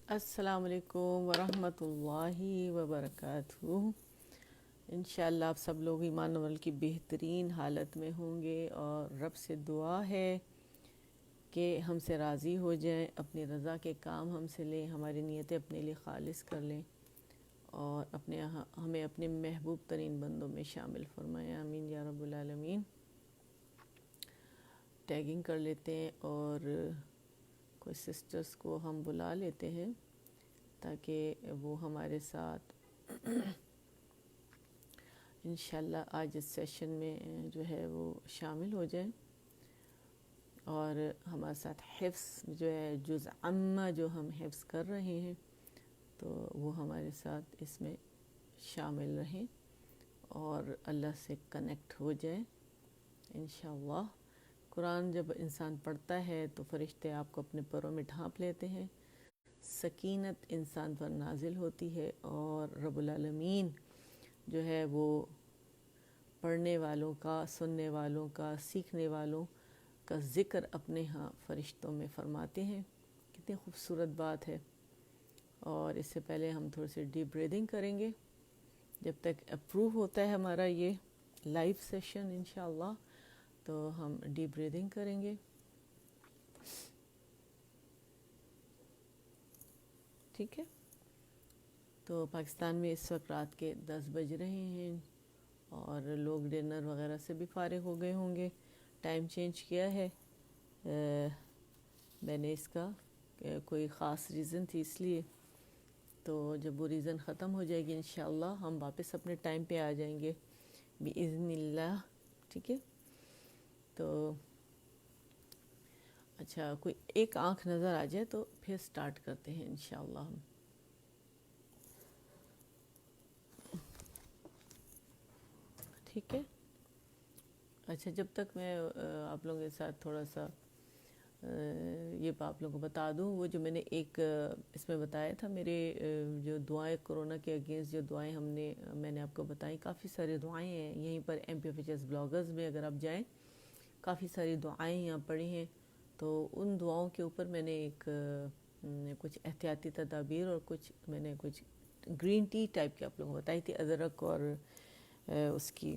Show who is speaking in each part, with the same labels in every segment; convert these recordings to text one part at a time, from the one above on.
Speaker 1: السلام علیکم ورحمۃ اللہ وبرکاتہ۔ انشاءاللہ آپ سب لوگ ایمان و عمل کی بہترین حالت میں ہوں گے، اور رب سے دعا ہے کہ ہم سے راضی ہو جائیں، اپنی رضا کے کام ہم سے لیں، ہماری نیتیں اپنے لیے خالص کر لیں اور ہمیں اپنے محبوب ترین بندوں میں شامل فرمائیں، آمین یا رب العالمین۔ ٹیگنگ کر لیتے ہیں اور کوئی سسٹرز کو ہم بلا لیتے ہیں تاکہ وہ ہمارے ساتھ انشاءاللہ آج اس سیشن میں جو ہے وہ شامل ہو جائیں، اور ہمارے ساتھ حفظ جو ہے جز عامہ جو ہم حفظ کر رہے ہیں تو وہ ہمارے ساتھ اس میں شامل رہیں اور اللہ سے کنیکٹ ہو جائیں انشاءاللہ۔ قرآن جب انسان پڑھتا ہے تو فرشتے آپ کو اپنے پروں میں ڈھانپ لیتے ہیں، سکینت انسان پر نازل ہوتی ہے، اور رب العالمین جو ہے وہ پڑھنے والوں کا، سننے والوں کا، سیکھنے والوں کا ذکر اپنے ہاں فرشتوں میں فرماتے ہیں۔ کتنی خوبصورت بات ہے۔ اور اس سے پہلے ہم تھوڑی سی ڈیپ بریدنگ کریں گے جب تک اپروو ہوتا ہے ہمارا یہ لائیو سیشن انشاءاللہ، تو ہم ڈیپ بریدنگ کریں گے، ٹھیک ہے؟ تو پاکستان میں اس وقت رات کے 10 بج رہے ہیں اور لوگ ڈنر وغیرہ سے بھی فارغ ہو گئے ہوں گے۔ ٹائم چینج کیا ہے میں نے اس کا کوئی خاص ریزن تھی اس لیے، تو جب وہ ریزن ختم ہو جائے گی انشاءاللہ ہم واپس اپنے ٹائم پہ آ جائیں گے بِإِذْنِ اللہ، ٹھیک ہے؟ تو اچھا، کوئی ایک آنکھ نظر آ جائے تو پھر سٹارٹ کرتے ہیں انشاءاللہ ہم۔ ٹھیک ہے، اچھا، جب تک میں آپ لوگوں کے ساتھ تھوڑا سا یہ آپ لوگوں کو بتا دوں، وہ جو میں نے ایک اس میں بتایا تھا میرے جو دعائیں کورونا کے اگینسٹ جو دعائیں میں نے آپ کو بتائیں، کافی ساری دعائیں ہیں یہیں پر M P F H S bloggers میں، اگر آپ جائیں کافی ساری دعائیں یہاں پڑھی ہیں، تو ان دعاؤں کے اوپر میں نے ایک کچھ احتیاطی تدابیر اور کچھ گرین ٹی ٹائپ کی آپ لوگوں کو بتائی تھی، ادرک اور اس کی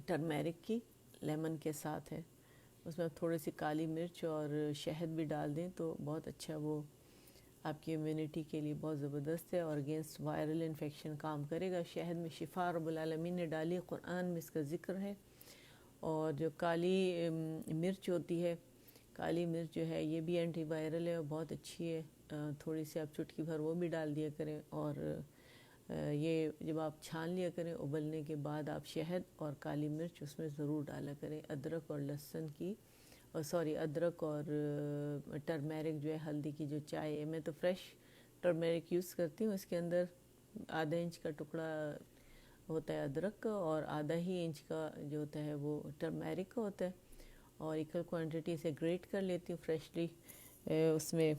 Speaker 1: ٹرمیرک کی لیمن کے ساتھ ہے، اس میں تھوڑی سی کالی مرچ اور شہد بھی ڈال دیں تو بہت اچھا، وہ آپ کی امیونٹی کے لیے بہت زبردست ہے اور اگینسٹ وائرل انفیکشن کام کرے گا۔ شہد میں شفا رب العالمین نے ڈالی، قرآن میں اس کا ذکر ہے۔ اور جو کالی مرچ ہوتی ہے، کالی مرچ جو ہے یہ بھی اینٹی وائرل ہے اور بہت اچھی ہے، تھوڑی سی آپ چٹکی بھر وہ بھی ڈال دیا کریں، اور یہ جب آپ چھان لیا کریں ابلنے کے بعد آپ شہد اور کالی مرچ اس میں ضرور ڈالا کریں، ادرک اور لہسن کی، ادرک اور ٹرمیرک جو ہے ہلدی کی جو چائے ہے، میں تو فریش ٹرمیرک یوز کرتی ہوں، اس کے اندر آدھا انچ کا ٹکڑا ہوتا ہے ادرک کا اور آدھا ہی انچ کا جو ہوتا ہے وہ ٹرمیرک کا ہوتا ہے، اور ایکل کوانٹٹی سے گریٹ کر لیتی ہوں فریشلی، اس میں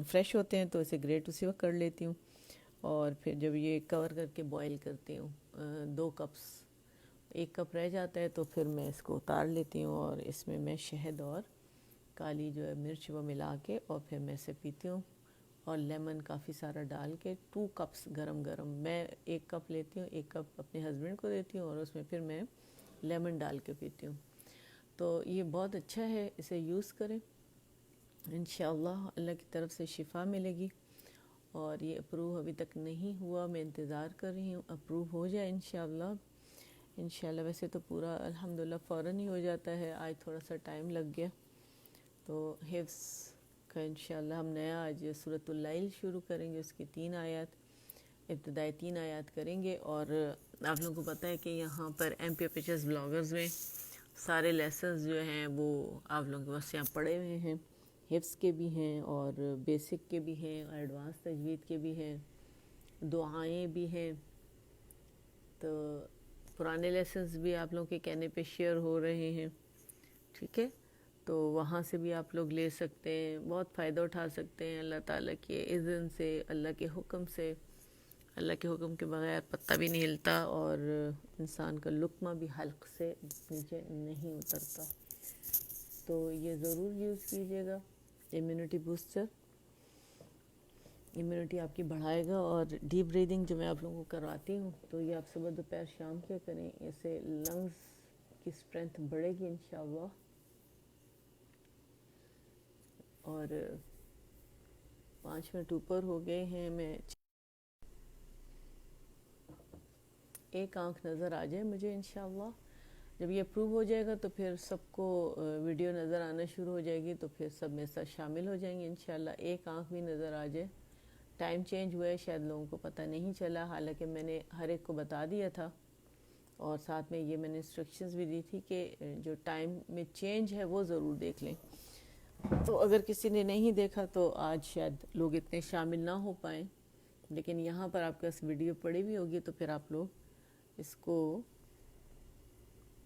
Speaker 1: فریش ہوتے ہیں تو اسے گریٹ اسی وقت کر لیتی ہوں، اور پھر جب یہ کور کر کے بوائل کرتی ہوں 2 کپس، 1 کپ رہ جاتا ہے تو پھر میں اس کو اتار لیتی ہوں، اور اس میں شہد اور کالی جو ہے مرچ وہ ملا کے اور پھر میں اسے پیتی ہوں، اور لیمن کافی سارا ڈال کے 2 کپس گرم گرم، میں 1 کپ لیتی ہوں، 1 کپ اپنے ہسبینڈ کو دیتی ہوں اور اس میں پھر میں لیمن ڈال کے پیتی ہوں، تو یہ بہت اچھا ہے، اسے یوز کریں انشاءاللہ اللہ کی طرف سے شفا ملے گی۔ اور یہ اپروو ابھی تک نہیں ہوا، میں انتظار کر رہی ہوں اپروو ہو جائے انشاءاللہ۔ انشاءاللہ ویسے تو پورا الحمدللہ فوراً ہی ہو جاتا ہے، آج تھوڑا سا ٹائم لگ گیا، تو حفظ کا انشاءاللہ ہم نیا آج سورۃ اللیل شروع کریں گے، اس کی 3 آیات، ابتدائی 3 آیات کریں گے، اور آپ لوگوں کو پتہ ہے کہ یہاں پر M P F H S bloggers میں سارے لیسنز جو ہیں وہ آپ لوگوں کے پاس یہاں پڑے ہوئے ہیں، حفظ کے بھی ہیں اور بیسک کے بھی ہیں، ایڈوانس تجوید کے بھی ہیں، دعائیں بھی ہیں، تو پرانے لیسنز بھی آپ لوگوں کے کہنے پہ شیئر ہو رہے ہیں، ٹھیک ہے؟ تو وہاں سے بھی آپ لوگ لے سکتے ہیں، بہت فائدہ اٹھا سکتے ہیں اللہ تعالیٰ کے اذن سے، اللہ کے حکم سے، اللہ کے حکم کے بغیر پتہ بھی نہیں ہلتا، اور انسان کا لقمہ بھی حلق سے نیچے نہیں اترتا، تو یہ ضرور یوز کیجیے گا، امیونٹی بوسٹر۔ امیونٹی آپ کی بڑھائے گا. اور ڈیپ بریدنگ جو میں آپ لوگوں کو کرواتی ہوں تو یہ آپ صبح دوپہر شام کیا کریں, اس سے لنگز کی اسٹرینتھ بڑھے گی انشاءاللہ. اور 5 منٹ اوپر ہو گئے ہیں. میں ایک آنکھ نظر آ جائے مجھے انشاءاللہ. جب یہ اپروو ہو جائے گا تو پھر سب کو ویڈیو نظر آنا شروع ہو جائے گی, تو پھر سب میرے ساتھ شامل ہو جائیں گے انشاءاللہ. ایک آنکھ بھی نظر آ جائے. ٹائم چینج ہوا ہے, شاید لوگوں کو پتہ نہیں چلا, حالانکہ میں نے ہر ایک کو بتا دیا تھا, اور ساتھ میں یہ میں نے انسٹرکشنز بھی دی تھی کہ جو ٹائم میں چینج ہے وہ ضرور دیکھ لیں. تو اگر کسی نے نہیں دیکھا تو آج شاید لوگ اتنے شامل نہ ہو پائیں, لیکن یہاں پر آپ کے پاس ویڈیو پڑی ہوئی ہوگی تو پھر آپ لوگ اس کو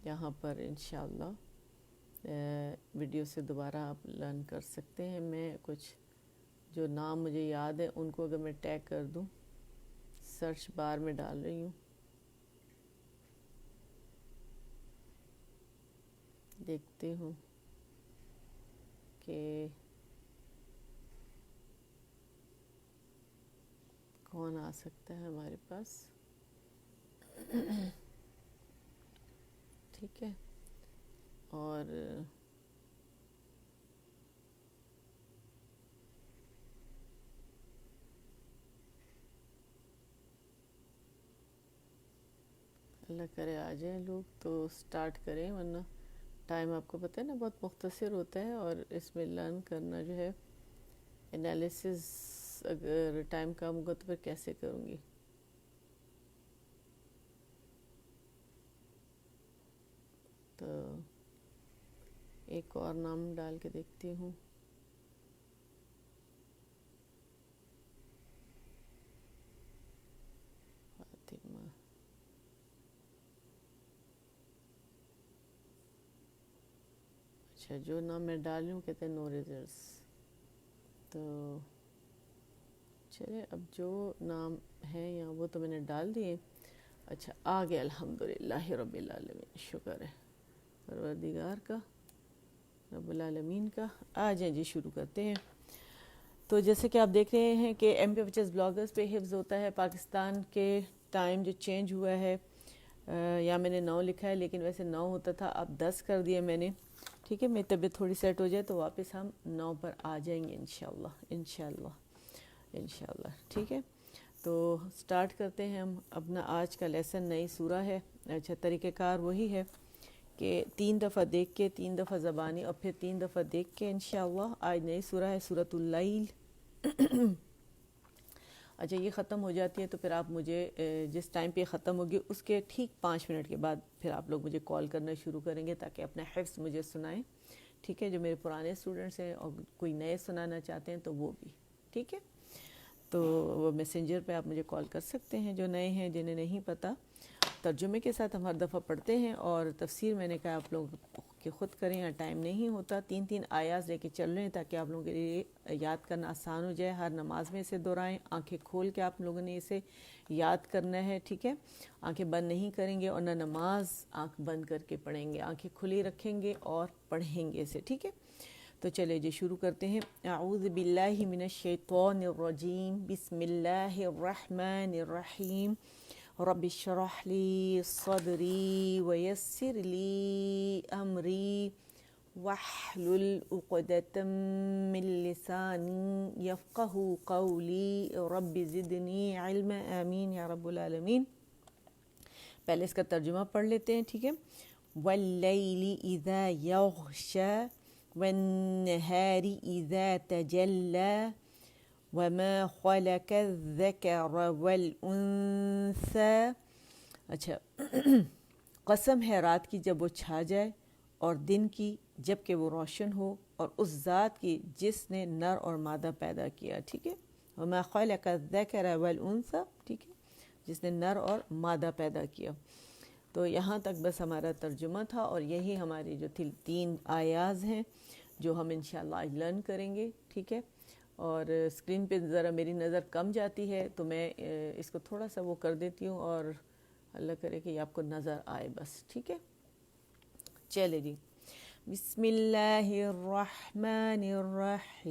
Speaker 1: یہاں پر انشاءاللہ ویڈیو سے دوبارہ آپ لرن کر سکتے ہیں. میں کچھ جو نام مجھے یاد ہے ان کو اگر میں ٹیگ کر دوں, سرچ بار میں ڈال رہی ہوں, دیکھتے ہوں کہ کون آ سکتا ہے ہمارے پاس. ٹھیک ہے. اور اللہ کرے آ جائیں لوگ تو سٹارٹ کریں, ورنہ ٹائم آپ کو پتہ ہے نا بہت مختصر ہوتا ہے, اور اس میں لرن کرنا جو ہے انالیسز اگر ٹائم کم ہوگا تو پھر کیسے کروں گی. تو ایک اور نام ڈال کے دیکھتی ہوں. فاطمہ, اچھا جو نام میں ڈال ہوں کہتے ہیں نو ریزلٹس. تو چلے اب جو نام ہے یہاں وہ تو میں نے ڈال دیے. اچھا آ گیا الحمدللہ رب العالمین, شکر ہے پروردگار کا, رب العالمین کا. آ جائیں جی شروع کرتے ہیں. تو جیسے کہ آپ دیکھ رہے ہیں کہ M P H S bloggers پہ حفظ ہوتا ہے. پاکستان کے ٹائم جو چینج ہوا ہے, یا میں نے 9 لکھا ہے لیکن ویسے 9 ہوتا تھا, اب 10 کر دیا میں نے. ٹھیک ہے, میری طبیعت تھوڑی سیٹ ہو جائے تو واپس ہم 9 پر آ جائیں گے انشاءاللہ انشاءاللہ انشاءاللہ. ٹھیک ہے, تو سٹارٹ کرتے ہیں ہم اپنا آج کا لیسن. نئی سورہ ہے. اچھا طریقہ کار وہی ہے کہ 3 دفعہ دیکھ کے, 3 دفعہ زبانی, اور پھر 3 دفعہ دیکھ کے انشاءاللہ. آج نئی سورہ ہے سورۃ اللیل. اچھا یہ ختم ہو جاتی ہے تو پھر آپ مجھے جس ٹائم پہ ختم ہوگی اس کے ٹھیک 5 منٹ کے بعد پھر آپ لوگ مجھے کال کرنا شروع کریں گے تاکہ اپنا حفظ مجھے سنائیں. ٹھیک ہے, جو میرے پرانے اسٹوڈنٹس ہیں اور کوئی نئے سنانا چاہتے ہیں تو وہ بھی. ٹھیک ہے, تو وہ میسنجر پہ آپ مجھے کال کر سکتے ہیں جو نئے ہیں, جنہیں نہیں پتہ. ترجمے کے ساتھ ہم ہر دفعہ پڑھتے ہیں, اور تفسیر میں نے کہا آپ لوگ کہ خود کریں, یا ٹائم نہیں ہوتا. 3 آیات لے کے چل رہے ہیں تاکہ آپ لوگوں کے لیے یاد کرنا آسان ہو جائے. ہر نماز میں اسے دہرائیں, آنکھیں کھول کے آپ لوگوں نے اسے یاد کرنا ہے. ٹھیک ہے, آنکھیں بند نہیں کریں گے, اور نہ نماز آنکھ بند کر کے پڑھیں گے, آنکھیں کھلی رکھیں گے اور پڑھیں گے اسے. ٹھیک ہے, تو چلے جی شروع کرتے ہیں. اعوذ باللہ من الشیطان الرجیم, بسم اللہ الرحمن الرحیم. رب اشرح لی صدری ویسر لی امری واحلل عقدۃ من لسانی یفقہوا قولی. رب زدنی علما, آمین یا رب العالمین. پہلے اس کا ترجمہ پڑھ لیتے ہیں. ٹھیک ہے, واللیل اذا یغشی والنہار اذا تجلی وما خلق الذکر والانثی. اچھا قسم ہے رات کی جب وہ چھا جائے, اور دن کی جب کہ وہ روشن ہو, اور اس ذات کی جس نے نر اور مادہ پیدا کیا. ٹھیک ہے, وما خلق الذکر والانثی. ٹھیک ہے, جس نے نر اور مادہ پیدا کیا. تو یہاں تک بس ہمارا ترجمہ تھا, اور یہی ہماری جو 3 آیات ہیں جو ہم انشاءاللہ آج لرن کریں گے. ٹھیک ہے, اور اسکرین پہ ذرا میری نظر کم جاتی ہے تو میں اس کو تھوڑا سا وہ کر دیتی ہوں, اور اللہ کرے کہ یہ آپ کو نظر آئے بس. ٹھیک ہے, چلے جی. بسم اللہ الرحمن الرحیم.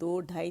Speaker 1: 2, 2.5,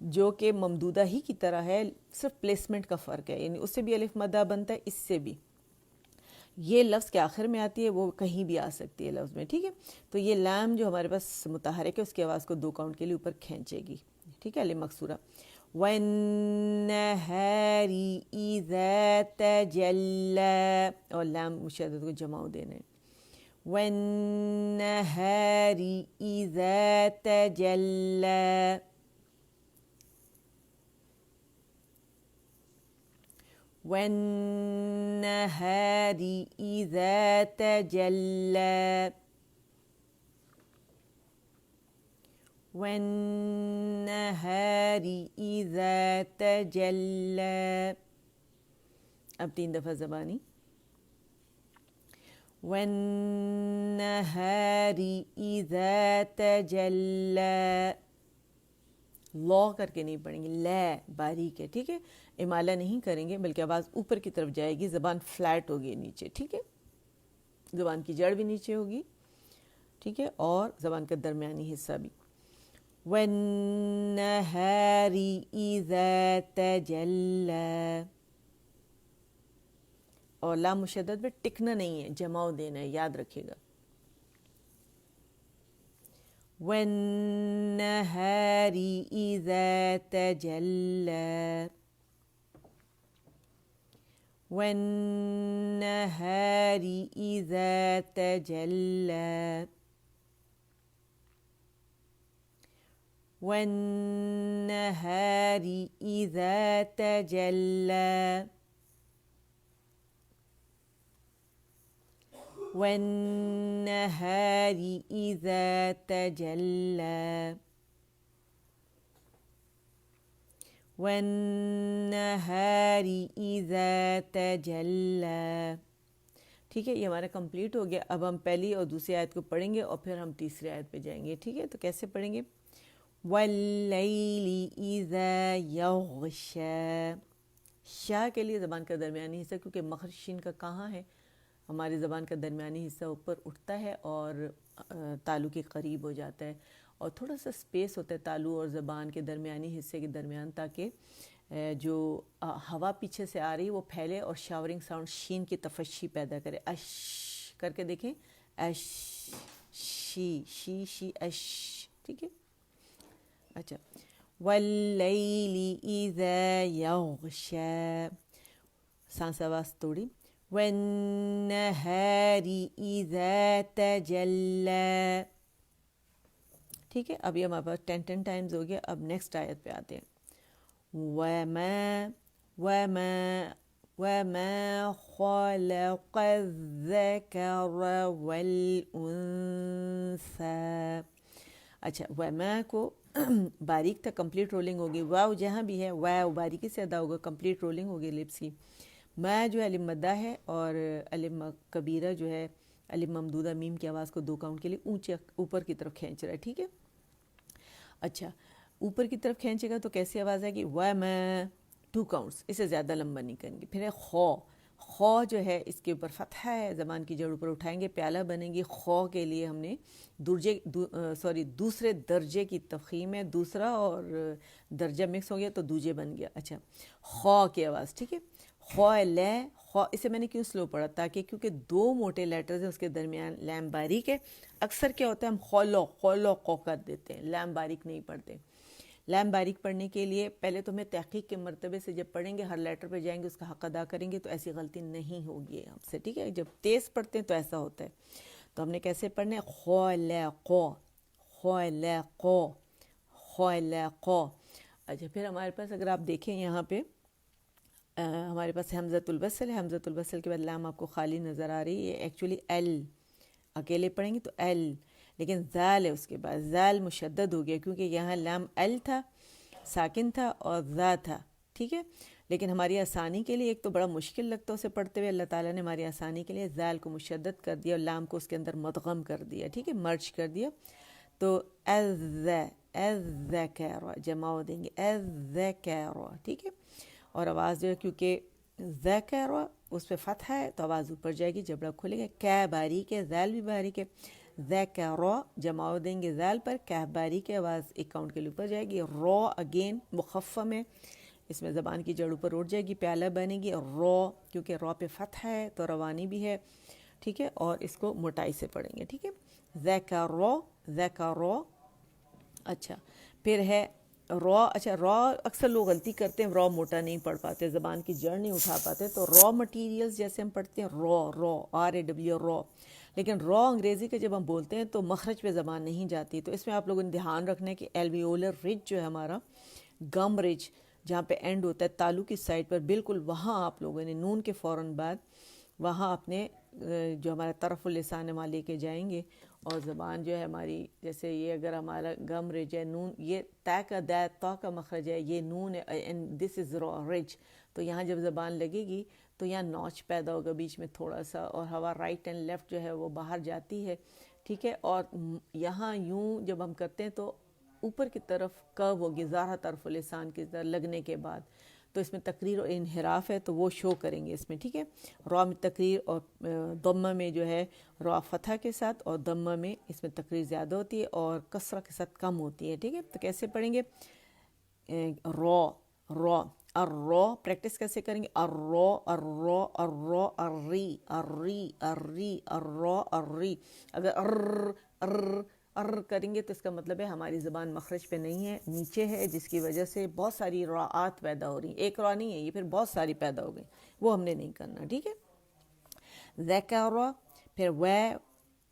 Speaker 1: جو کہ ممدودہ ہی کی طرح ہے، صرف پلیسمنٹ کا فرق ہے، یعنی اس سے بھی الف مدہ بنتا ہے، اس سے بھی یہ لفظ کے آخر میں آتی ہے، وہ کہیں بھی آ سکتی ہے لفظ میں، ٹھیک ہے. تو یہ لام جو ہمارے پاس متحرک ہے اس کی آواز کو 2 کاؤنٹ کے لیے اوپر کھینچے گی، ٹھیک ہے. لام مکسورہ. وَالنَّهَارِ إِذَا تَجَلَّى، اور لام مشدد کو جمع دینا ہے. وَالنَّهَارِ إِذَا تَجَلَّى، وَالنَّهَارِ إِذَا تَجَلَّى، وَالنَّهَارِ إِذَا تَجَلَّى. اب 3 دفعہ زبانی. وَالنَّهَارِ إِذَا تَجَلَّى، لا کر کے نہیں پڑھیں گے، لا باریک ہے، ٹھیک ہے. امالہ نہیں کریں گے بلکہ آواز اوپر کی طرف جائے گی، زبان فلیٹ ہوگی نیچے، ٹھیک ہے. زبان کی جڑ بھی نیچے ہوگی، ٹھیک ہے، اور زبان کا درمیانی حصہ بھی. وَالنَّهَارِ إِذَا تَجَلَّى، اور لام مشدد میں ٹکنا نہیں ہے، جماؤ دینا ہے، یاد رکھیے گا. وَالنَّهَارِ إِذَا تَجَلَّى، وَالنَّهَارِ إِذَا تَجَلَّى، وَالنَّهَارِ إِذَا تَجَلَّى، وَالنَّهَارِ إِذَا تَجَلَّى، وَالنَّهَارِ إِذَا تَجَلَّى. ٹھیک ہے، یہ ہمارا کمپلیٹ ہو گیا. اب ہم پہلی اور دوسری آیت کو پڑھیں گے اور پھر ہم تیسری آیت پہ جائیں گے، ٹھیک ہے. تو کیسے پڑھیں گے؟ وَاللَّيْلِ إِذَا يَغْشَى. شاہ کے لیے زبان کا درمیانی حصہ، کیونکہ مخرج شین کا کہاں ہے، ہماری زبان کا درمیانی حصہ اوپر اٹھتا ہے اور تالو کے قریب ہو جاتا ہے، اور تھوڑا سا سپیس ہوتا ہے تالو اور زبان کے درمیانی حصے کے درمیان، تاکہ جو ہوا پیچھے سے آ رہی ہے وہ پھیلے اور شاورنگ ساؤنڈ شین کی تفشی پیدا کرے. اش کر کے دیکھیں، اش، شی، شی، شی، اش، ٹھیک ہے. اچھا، وَاللَّيْلِ إِذَا يَغْشَى، سانس آواز توڑی. وَالنَّهَارِ إِذَا تَجَلَّى. ٹھیک ہے، اب یہ ہمارے پاس 10 ٹائمز ہو گیا. اب نیکسٹ آیت پہ آتے ہیں. وَمَا خَلَقَ الذَّكَرَ وَالْأُنثَى. اچھا، وَمَا کو باریک تھا، کمپلیٹ رولنگ ہوگی. واو جہاں بھی ہے واو باریکی سے ادا ہوگا، کمپلیٹ رولنگ ہوگی لپس کی. ما جو ہے الف مدہ ہے، اور الف کبیرہ جو ہے الف ممدودہ میم کی آواز کو 2 کاؤنٹ کے لیے اونچے اوپر کی طرف کھینچ رہا ہے، ٹھیک ہے. اچھا، اوپر کی طرف کھینچے گا تو کیسی آواز آئے گی؟ وَمَا، 2 کاؤنٹس، اسے زیادہ لمبا نہیں کریں گے. پھر ہے خو. خو جو ہے اس کے اوپر فتحہ ہے، زبان کی جڑ اوپر اٹھائیں گے، پیالہ بنے گی. خو کے لیے ہم نے دوسرے درجے کی تفخیم ہے، دوسرا اور درجہ مکس ہو گیا تو دوجے بن گیا. اچھا، خو کی آواز، ٹھیک ہے. خو لے، خو، اسے میں نے کیوں سلو پڑھا؟ تاکہ کیونکہ 2 موٹے لیٹرز ہیں اس کے درمیان، لام باریک ہے. اکثر کیا ہوتا ہے ہم خولو خولو قو کر دیتے ہیں، لام باریک نہیں پڑھتے. لام باریک پڑھنے کے لیے پہلے تو ہمیں تحقیق کے مرتبے سے جب پڑھیں گے، ہر لیٹر پہ جائیں گے، اس کا حق ادا کریں گے، تو ایسی غلطی نہیں ہوگی ہم سے، ٹھیک ہے. جب تیز پڑھتے ہیں تو ایسا ہوتا ہے. تو ہم نے کیسے پڑھنا ہے؟ خولقو، خولقو، خولقو. اچھا، پھر ہمارے پاس اگر آپ دیکھیں یہاں پہ ہمارے پاس حمزۃ الوصل ہے. حمزۃ الوصل کے بعد لام آپ کو خالی نظر آ رہی ہے. یہ ایکچولی ایل، اکیلے پڑھیں گے تو ایل، لیکن زال ہے اس کے بعد. زال مشدد ہو گیا کیونکہ یہاں لام ایل تھا، ساکن تھا، اور زا تھا، ٹھیک ہے. لیکن ہماری آسانی کے لیے، ایک تو بڑا مشکل لگتا ہے اسے پڑھتے ہوئے، اللہ تعالیٰ نے ہماری آسانی کے لیے زال کو مشدد کر دیا اور لام کو اس کے اندر مدغم کر دیا، ٹھیک ہے، مرج کر دیا. تو الذکر جمع ہو دیں گے، الذکر، ٹھیک ہے. اور آواز جو ہے کیونکہ ذکر اس پہ فتح ہے تو آواز اوپر جائے گی، جبڑا کھلے گا. کیا باریک ہے، ذال بھی باریک ہے. ذکر جماع دیں گے ذال پر، کہباری کی آواز ایک کاؤنٹ کے لیے اوپر جائے گی، رو اگین مخفف ہے، اس میں زبان کی جڑ اوپر اٹھ جائے گی، پیالہ بنے گی، رو کیونکہ رو پہ فتح ہے تو روانی بھی ہے، ٹھیک ہے، اور اس کو موٹائی سے پڑھیں گے، ٹھیک ہے، ذکر ذکر۔ اچھا پھر ہے رو، اچھا رو اکثر لوگ غلطی کرتے ہیں، رو موٹا نہیں پڑھ پاتے، زبان کی جڑ نہیں اٹھا پاتے، تو رو مٹیریلز جیسے ہم پڑھتے ہیں رو RAW رو، لیکن رو انگریزی کے جب ہم بولتے ہیں تو مخرج پہ زبان نہیں جاتی، تو اس میں آپ لوگوں نے دھیان رکھنا ہے کہ ایلویولر رج جو ہے ہمارا گم رج جہاں پہ اینڈ ہوتا ہے تالو کی سائڈ پر، بالکل وہاں آپ لوگوں نے نون کے فوراً بعد وہاں اپنے جو ہمارا طرف اللسان وہاں لے کے جائیں گے، اور زبان جو ہے ہماری جیسے یہ اگر ہمارا گم رج ہے، نون یہ تا کا دا تا کا مخرج ہے، یہ نون ہے اینڈ دس از رج، تو یہاں جب زبان لگے گی تو یہاں نوچ پیدا ہوگا بیچ میں تھوڑا سا، اور ہوا رائٹ اینڈ لیفٹ جو ہے وہ باہر جاتی ہے، ٹھیک ہے، اور یہاں یوں جب ہم کرتے ہیں تو اوپر کی طرف کرو ہوگی ظاہر طرف لسان کی طرف لگنے کے بعد، تو اس میں تقریر اور انحراف ہے تو وہ شو کریں گے اس میں، ٹھیک ہے، را میں تقریر اور ضمہ میں جو ہے را فتح کے ساتھ، اور ضمہ میں اس میں تقریر زیادہ ہوتی ہے اور کسرہ کے ساتھ کم ہوتی ہے، ٹھیک ہے، تو کیسے پڑھیں گے، رو الرو پریکٹس کیسے کریں گے، الرو الرو الری، اگر ار کریں گے تو اس کا مطلب ہے ہماری زبان مخرج پہ نہیں ہے، نیچے ہے، جس کی وجہ سے بہت ساری راعات پیدا ہو رہی ہیں، ایک را نہیں ہے یہ، پھر بہت ساری پیدا ہو گئی، وہ ہم نے نہیں کرنا، ٹھیک ہے، ذکر، پھر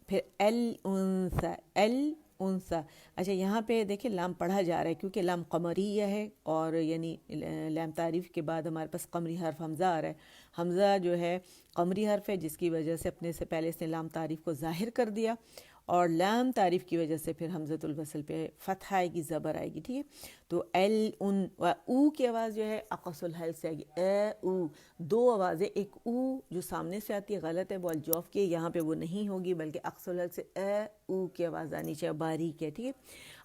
Speaker 1: پھر الانثى، اچھا یہاں پہ دیکھیں لام پڑھا جا رہا ہے کیونکہ لام قمریہ ہے، اور یعنی لام تعریف کے بعد ہمارے پاس قمری حرف حمزہ آ رہا ہے، حمزہ جو ہے قمری حرف ہے، جس کی وجہ سے اپنے سے پہلے اس نے لام تعریف کو ظاہر کر دیا، اور لام تعریف کی وجہ سے پھر حمزۃ الوصل پہ فتح آئے گی، زبر آئے گی، ٹھیک ہے، تو او کی آواز جو ہے اقص الحلق سے آئے گی، او، دو آوازیں، ایک او جو سامنے سے آتی ہے غلط ہے، وہ الجوف کی، یہاں پہ وہ نہیں ہوگی بلکہ اقص الحلق سے او کی آواز آنی چاہیے، باریک ہے، ٹھیک ہے،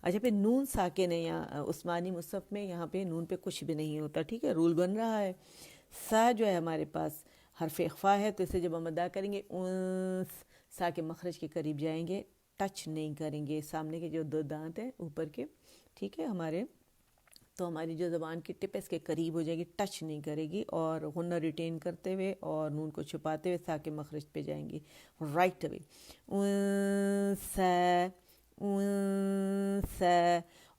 Speaker 1: اچھا پھر نون ساکن ہے یہاں عثمانی مصحف میں، یہاں پہ نون پہ کچھ بھی نہیں ہوتا، ٹھیک ہے، رول بن رہا ہے، سا جو ہے ہمارے پاس حرف اخفا ہے، تو اسے جب ہم ادا کریں گے انس، سا کے مخرج کے قریب جائیں گے، ٹچ نہیں کریں گے سامنے کے جو دو دانت ہیں اوپر کے، ٹھیک ہے ہمارے، تو ہماری جو زبان کی ٹپ اس کے قریب ہو جائے گی، ٹچ نہیں کرے گی، اور غنہ ریٹین کرتے ہوئے اور نون کو چھپاتے ہوئے سا کے مخرج پہ جائیں گی رائٹ اوے،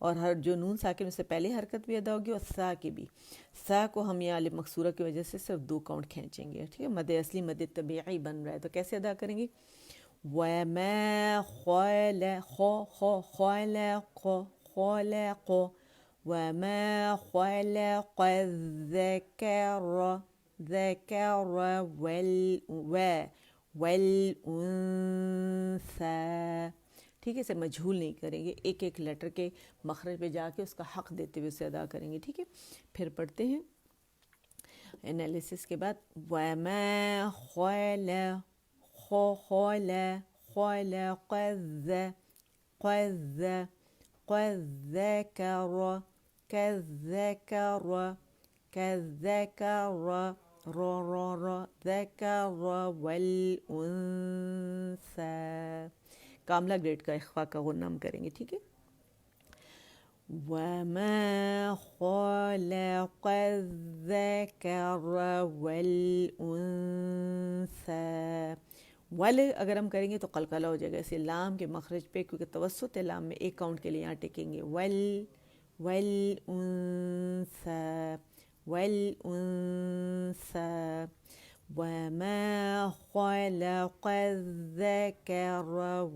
Speaker 1: اور ہر جو نون ساکن اس سے پہلے حرکت بھی ادا ہوگی، اور سا کی بھی، سا کو ہم یہاں الف مکسورہ کی وجہ سے صرف 2 کاؤنٹ کھینچیں گے، ٹھیک ہے، مد اصلی مد طبیعی بن رہا ہے، تو کیسے ادا کریں گے، وما خلق وما خلق ذكر والأنثى، ٹھیک ہے، اسے مجہول نہیں کریں گے، ایک ایک لیٹر کے مخرج پہ جا کے اس کا حق دیتے ہوئے اسے ادا کریں گے، ٹھیک ہے، پھر پڑھتے ہیں انالیسس کے بعد، وما خلق كالذكر ذكر والأنثى، کاملہ گریڈ کا اخفا کا غنہ ہم کریں گے، ٹھیک ہے، وما خلق الذكر والأنثى، ول اگر ہم کریں گے تو قلقلہ ہو جائے گا اسے لام کے مخرج پہ، کیونکہ توسط لام میں ایک کاؤنٹ کے لیے یہاں ٹکیں گے، والأنثى وما خلق الذكر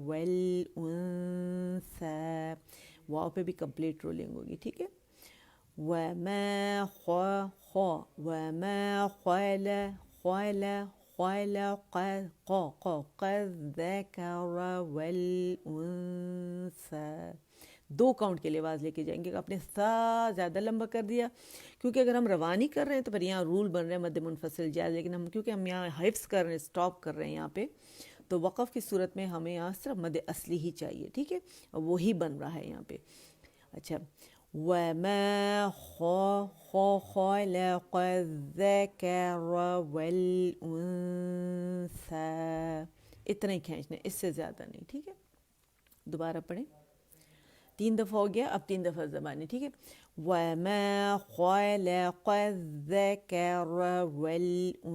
Speaker 1: والأنثى، واو پہ بھی کمپلیٹ رولنگ ہوگی، ٹھیک ہے، وما خلق الذكر والأنثى، 2 کاؤنٹ کے لیے آواز لے کے جائیں گے، اپنے سا زیادہ لمبا کر دیا، کیونکہ اگر ہم روانی کر رہے ہیں تو پھر یہاں رول بن رہے ہیں مد منفصل جائز، لیکن کیونکہ ہم یہاں حفظ کر رہے ہیں، سٹاپ کر رہے ہیں یہاں پہ، تو وقف کی صورت میں ہمیں یہاں صرف مد اصلی ہی چاہیے، ٹھیک ہے، اور وہی بن رہا ہے یہاں پہ، اچھا، وما خلق الذكر والأنثى، اتنا ہی کھینچنا ہے، اس سے زیادہ نہیں، ٹھیک ہے، دوبارہ پڑھیں. 3 دفعہ ہو گیا, اب 3 دفعہ زبانی, ٹھیک ہے. وَمَا خَلَقَ الذَّكَرَ وَالْأُنثَى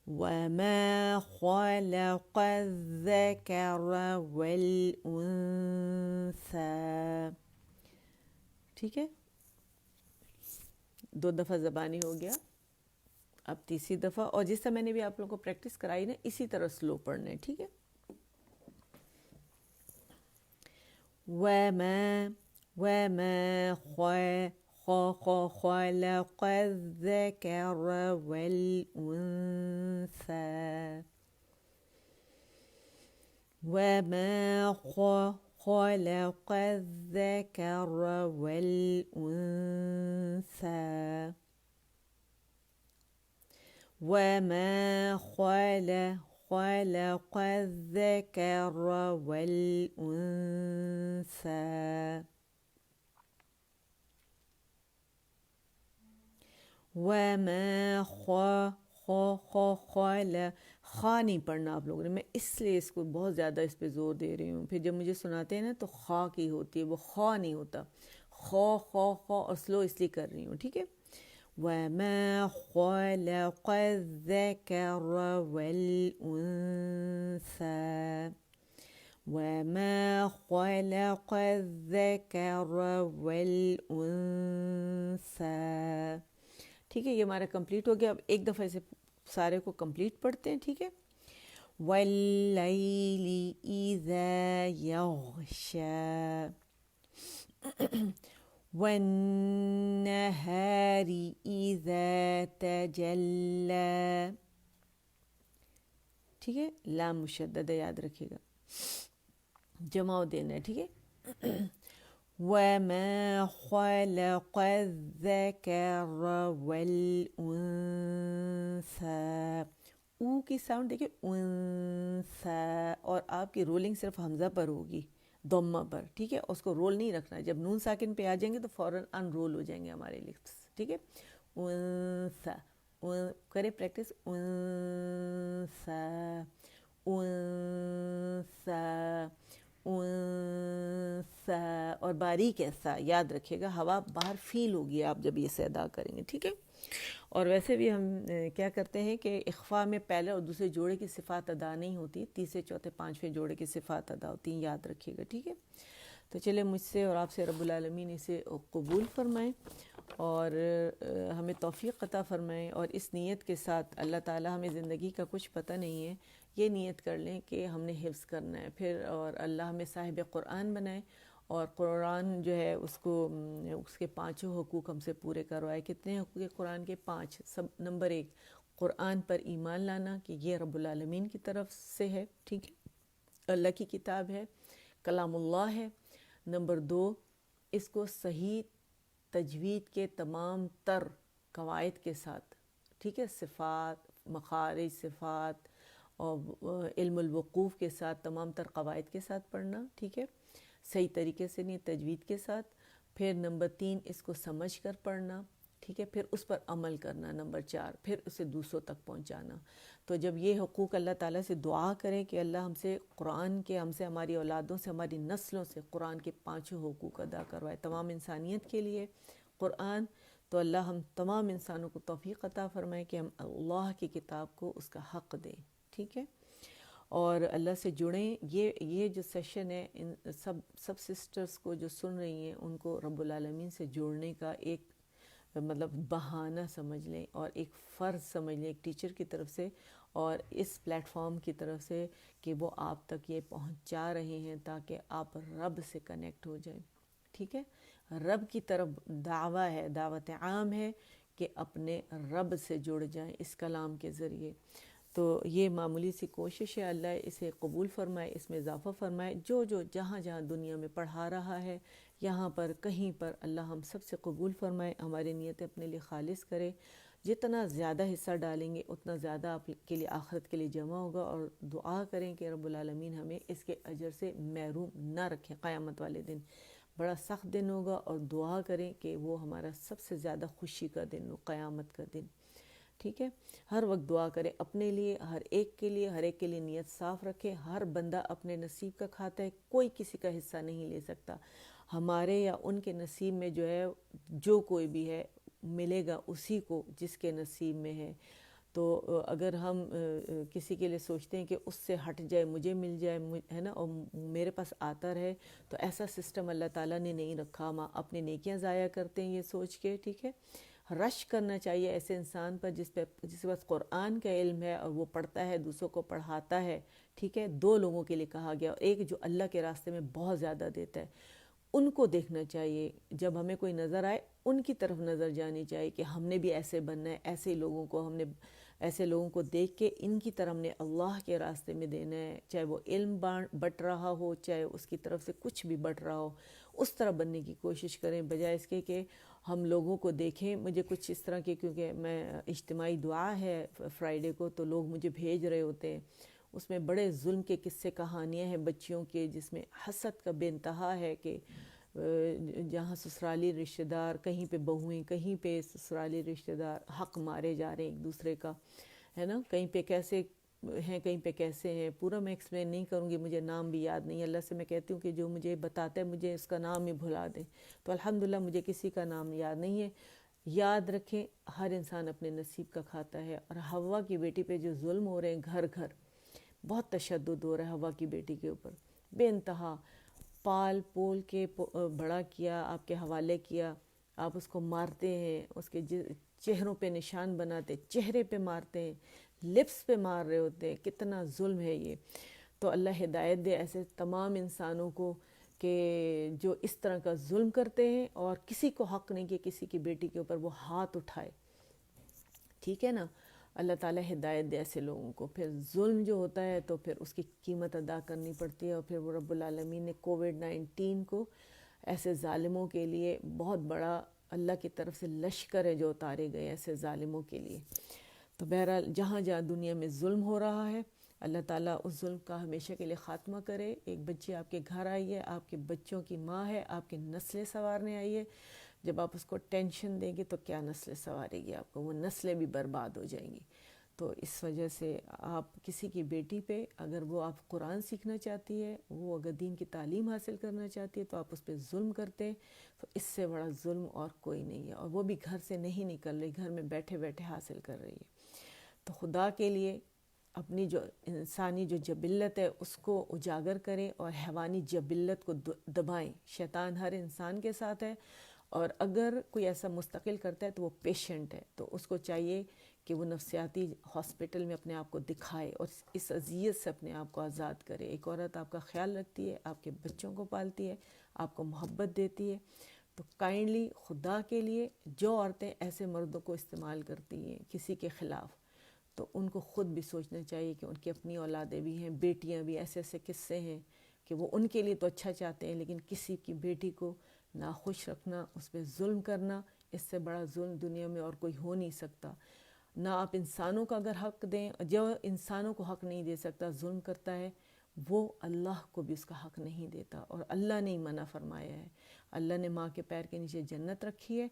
Speaker 1: وَمَا خَلَقَ الذَّكَرَ وَالْأُنثَى. ٹھیک ہے, 2 دفعہ زبانی ہو گیا, اب تیسری دفعہ, اور جس طرح میں نے بھی آپ لوگوں کو پریکٹس کرائی نا اسی طرح سلو پڑھنا ہے, ٹھیک ہے. وَمَا خَلَقَ الذَّكَرَ وَالْأُنثَى وَمَا خَلَقَ الذَّكَرَ وَالْأُنثَى وَمَا خَلَقَ الذَّكَرَ وَالْأُنثَى وَمَا خا نہیں پڑھنا آپ لوگوں نے, میں اس لیے اس کو بہت زیادہ اس پہ زور دے رہی ہوں. پھر جب مجھے سناتے ہیں نا تو خا کی ہوتی ہے, وہ خا نہیں ہوتا, خا خا خا, اور سلو اس لیے کر رہی ہوں, ٹھیک ہے. وَمَا خَلَقَ الذَّكَرَ وَالْأُنثَى وَمَا خَلَقَ الذَّكَرَ وَالْأُنثَى. ٹھیک ہے, یہ ہمارا کمپلیٹ ہو گیا. اب ایک دفعہ اسے سارے کو کمپلیٹ پڑھتے ہیں, ٹھیک ہے. وَاللَّيْلِ إِذَا يَغْشَى وَالنَّهَارِ إِذَا تَجَلَّى. ٹھیک ہے, لام مشدد ہے, یاد رکھیے گا, جمع دینا ہے, ٹھیک ہے. وَمَا خَلَقَ الذَّكَرَ وَالْأُنثَى. او کی ساؤنڈ دیکھیں, انثى, اور آپ کی رولنگ صرف حمزہ پر ہوگی, ضمہ پر, ٹھیک ہے. اس کو رول نہیں رکھنا, جب نون ساکن پہ آ جائیں گے تو فوراً ان رول ہو جائیں گے ہمارے لپس, ٹھیک ہے. انثى, کریں پریکٹس, انثى انثى انثى, اور باریک ایسا یاد رکھیے گا, ہوا باہر فیل ہوگی آپ جب یہ سے ادا کریں گے, ٹھیک ہے. اور ویسے بھی ہم کیا کرتے ہیں کہ اخفاء میں پہلے اور دوسرے جوڑے کی صفات ادا نہیں ہوتی, تیسرے چوتھے پانچویں جوڑے کی صفات ادا ہوتی ہیں, یاد رکھیے گا, ٹھیک ہے. تو چلے مجھ سے اور آپ سے رب العالمین اسے قبول فرمائیں اور ہمیں توفیق عطا فرمائیں, اور اس نیت کے ساتھ اللہ تعالی, ہمیں زندگی کا کچھ پتہ نہیں ہے, یہ نیت کر لیں کہ ہم نے حفظ کرنا ہے پھر, اور اللہ ہمیں صاحب قرآن بنائے, اور قرآن جو ہے اس کو, اس کے 5 حقوق ہم سے پورے کروائے. کتنے حقوق قرآن کے؟ 5. سب نمبر 1 قرآن پر ایمان لانا کہ یہ رب العالمین کی طرف سے ہے, ٹھیک ہے, اللہ کی کتاب ہے, کلام اللہ ہے. نمبر 2 اس کو صحیح تجوید کے تمام تر قواعد کے ساتھ, ٹھیک ہے, صفات, مخارج, صفات اور علم الوقوف کے ساتھ, تمام تر قواعد کے ساتھ پڑھنا, ٹھیک ہے, صحیح طریقے سے نہیں, تجوید کے ساتھ. پھر نمبر 3 اس کو سمجھ کر پڑھنا, ٹھیک ہے, پھر اس پر عمل کرنا. نمبر 4 پھر اسے دوسروں تک پہنچانا. تو جب یہ حقوق اللہ تعالیٰ سے دعا کریں کہ اللہ ہم سے قرآن کے, ہم سے, ہماری اولادوں سے, ہماری نسلوں سے قرآن کے 5 حقوق ادا کروائے, تمام انسانیت کے لیے قرآن, تو اللہ ہم تمام انسانوں کو توفیق عطا فرمائے کہ ہم اللہ کی کتاب کو اس کا حق دیں, ٹھیک ہے, اور اللہ سے جڑیں. یہ جو سیشن ہے, ان سب سسٹرز کو جو سن رہی ہیں ان کو رب العالمین سے جوڑنے کا ایک مطلب بہانہ سمجھ لیں, اور ایک فرض سمجھ لیں ایک ٹیچر کی طرف سے, اور اس پلیٹ فارم کی طرف سے کہ وہ آپ تک یہ پہنچا رہے ہیں تاکہ آپ رب سے کنیکٹ ہو جائیں, ٹھیک ہے. رب کی طرف دعویٰ ہے, دعوت عام ہے کہ اپنے رب سے جڑ جائیں اس کلام کے ذریعے. تو یہ معمولی سی کوشش ہے, اللہ اسے قبول فرمائے, اس میں اضافہ فرمائے. جو جہاں جہاں دنیا میں پڑھا رہا ہے, یہاں پر کہیں پر اللہ ہم سب سے قبول فرمائے, ہماری نیتیں اپنے لیے خالص کرے. جتنا زیادہ حصہ ڈالیں گے اتنا زیادہ آپ کے لیے آخرت کے لیے جمع ہوگا, اور دعا کریں کہ رب العالمین ہمیں اس کے اجر سے محروم نہ رکھیں. قیامت والے دن بڑا سخت دن ہوگا, اور دعا کریں کہ وہ ہمارا سب سے زیادہ خوشی کا دن ہو, قیامت کا دن. ٹھیک ہے، ہر وقت دعا کریں اپنے لیے، ہر ایک کے لیے، ہر ایک کے لیے نیت صاف رکھیں. ہر بندہ اپنے نصیب کا کھاتا ہے، کوئی کسی کا حصہ نہیں لے سکتا. ہمارے یا ان کے نصیب میں جو ہے، جو کوئی بھی ہے ملے گا اسی کو جس کے نصیب میں ہے. تو اگر ہم کسی کے لیے سوچتے ہیں کہ اس سے ہٹ جائے مجھے مل جائے، ہے نا، اور میرے پاس آتا رہے، تو ایسا سسٹم اللہ تعالیٰ نے نہیں رکھا. ہم اپنی نیکیاں ضائع کرتے ہیں یہ سوچ کے. ٹھیک ہے، رش کرنا چاہیے ایسے انسان پر جس کے پاس قرآن کا علم ہے اور وہ پڑھتا ہے، دوسروں کو پڑھاتا ہے. ٹھیک ہے، 2 لوگوں کے لیے کہا گیا، اور ایک جو اللہ کے راستے میں بہت زیادہ دیتا ہے. ان کو دیکھنا چاہیے. جب ہمیں کوئی نظر آئے ان کی طرف نظر جانی چاہیے کہ ہم نے بھی ایسے بننا ہے. ایسے لوگوں کو ہم نے، ایسے لوگوں کو دیکھ کے ان کی طرف ہم نے اللہ کے راستے میں دینا ہے. چاہے وہ علم بٹ رہا ہو، چاہے اس کی طرف سے کچھ بھی بٹ رہا ہو، اس طرح بننے کی کوشش کریں، بجائے اس کے کہ ہم لوگوں کو دیکھیں. مجھے کچھ اس طرح کے، کیونکہ میں اجتماعی دعا ہے فرائیڈے کو، تو لوگ مجھے بھیج رہے ہوتے ہیں. اس میں بڑے ظلم کے قصے کہانیاں ہیں بچیوں کے، جس میں حسد کا بے انتہا ہے کہ جہاں سسرالی رشتہ دار، کہیں پہ بہویں، کہیں پہ سسرالی رشتہ دار حق مارے جا رہے ہیں ایک دوسرے کا، ہے نا. کہیں پہ کیسے ہیں، کہیں پہ کیسے ہیں. پورا میں ایکسپلین نہیں کروں گی، مجھے نام بھی یاد نہیں. اللہ سے میں کہتی ہوں کہ جو مجھے بتاتا ہے مجھے اس کا نام ہی بھلا دیں. تو الحمدللہ مجھے کسی کا نام یاد نہیں ہے. یاد رکھیں ہر انسان اپنے نصیب کا کھاتا ہے. اور حوا کی بیٹی پہ جو ظلم ہو رہے ہیں گھر گھر، بہت تشدد ہو رہا ہے حوا کی بیٹی کے اوپر بے انتہا. پال پول کے بڑا کیا، آپ کے حوالے کیا، آپ اس کو مارتے ہیں، اس کے چہروں پہ نشان بناتے، چہرے پہ مارتے ہیں، لپس پہ مار رہے ہوتے ہیں. کتنا ظلم ہے یہ. تو اللہ ہدایت دے ایسے تمام انسانوں کو کہ جو اس طرح کا ظلم کرتے ہیں اور کسی کو حق نہیں کہ کسی کی بیٹی کے اوپر وہ ہاتھ اٹھائے. ٹھیک ہے نا. اللہ تعالیٰ ہدایت دے ایسے لوگوں کو. پھر ظلم جو ہوتا ہے تو پھر اس کی قیمت ادا کرنی پڑتی ہے. اور پھر وہ رب العالمین نے کووڈ-19 کو ایسے ظالموں کے لیے بہت بڑا اللہ کی طرف سے لشکر ہے جو اتارے گئے ایسے ظالموں کے لیے. تو بہرحال جہاں جہاں دنیا میں ظلم ہو رہا ہے، اللہ تعالیٰ اس ظلم کا ہمیشہ کے لیے خاتمہ کرے. ایک بچی آپ کے گھر آئی ہے، آپ کے بچوں کی ماں ہے، آپ کی نسلیں سنوارنے آئی ہے. جب آپ اس کو ٹینشن دیں گے تو کیا نسلیں سنوارے گی آپ کو؟ وہ نسلیں بھی برباد ہو جائیں گی. تو اس وجہ سے آپ کسی کی بیٹی پہ، اگر وہ آپ قرآن سیکھنا چاہتی ہے، وہ اگر دین کی تعلیم حاصل کرنا چاہتی ہے، تو آپ اس پہ ظلم کرتے ہیں. تو اس سے بڑا ظلم اور کوئی نہیں ہے. اور وہ بھی گھر سے نہیں نکل رہی، گھر میں بیٹھے بیٹھے حاصل کر رہی ہے. تو خدا کے لیے اپنی جو انسانی جو جبلت ہے اس کو اجاگر کریں اور حیوانی جبلت کو دبائیں. شیطان ہر انسان کے ساتھ ہے، اور اگر کوئی ایسا مستقل کرتا ہے تو وہ پیشنٹ ہے. تو اس کو چاہیے کہ وہ نفسیاتی ہاسپٹل میں اپنے آپ کو دکھائے اور اس اذیت سے اپنے آپ کو آزاد کرے. ایک عورت آپ کا خیال رکھتی ہے، آپ کے بچوں کو پالتی ہے، آپ کو محبت دیتی ہے. تو کائنڈلی خدا کے لیے جو عورتیں ایسے مردوں کو استعمال کرتی ہیں کسی کے خلاف، تو ان کو خود بھی سوچنا چاہیے کہ ان کی اپنی اولادیں بھی ہیں، بیٹیاں بھی. ایسے ایسے قصے ہیں کہ وہ ان کے لیے تو اچھا چاہتے ہیں، لیکن کسی کی بیٹی کو ناخوش رکھنا، اس پہ ظلم کرنا، اس سے بڑا ظلم دنیا میں اور کوئی ہو نہیں سکتا. نہ آپ انسانوں کا اگر حق دیں، جو انسانوں کو حق نہیں دے سکتا، ظلم کرتا ہے، وہ اللہ کو بھی اس کا حق نہیں دیتا. اور اللہ نے ہی منع فرمایا ہے. اللہ نے ماں کے پیر کے نیچے جنت رکھی ہے.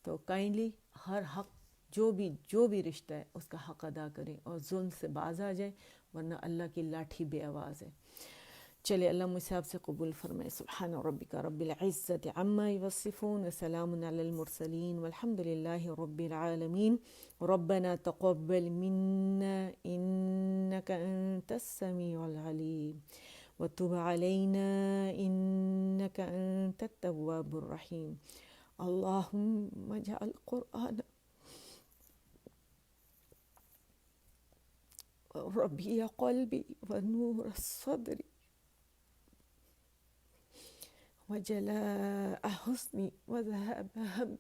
Speaker 1: تو کائنڈلی ہر حق جو بھی رشتہ ہے اس کا حق ادا کریں اور ظلم سے باز آ جائیں، ورنہ اللہ کی لاٹھی بے آواز ہے. چلے اللہ مجھ سے آپ سے قبول فرمائے. سبحان ربک رب العزت عما یصفون وسلام علی المرسلین والحمد للہ رب العالمین. ربنا تقبل منا انك انت السمیع العلیم وتب علينا انك انت التواب الرحیم. اللهم اجعل القرآن ربيع قلبي ونور صدري وجلاء حزني وذهاب همي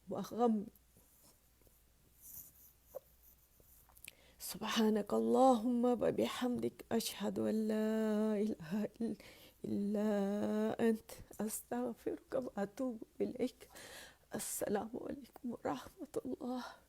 Speaker 1: وغمي. سبحانك اللهم وبحمدك أشهد أن لا إله إلا أنت أستغفرك وأتوب إليك. السلام عليكم ورحمة الله.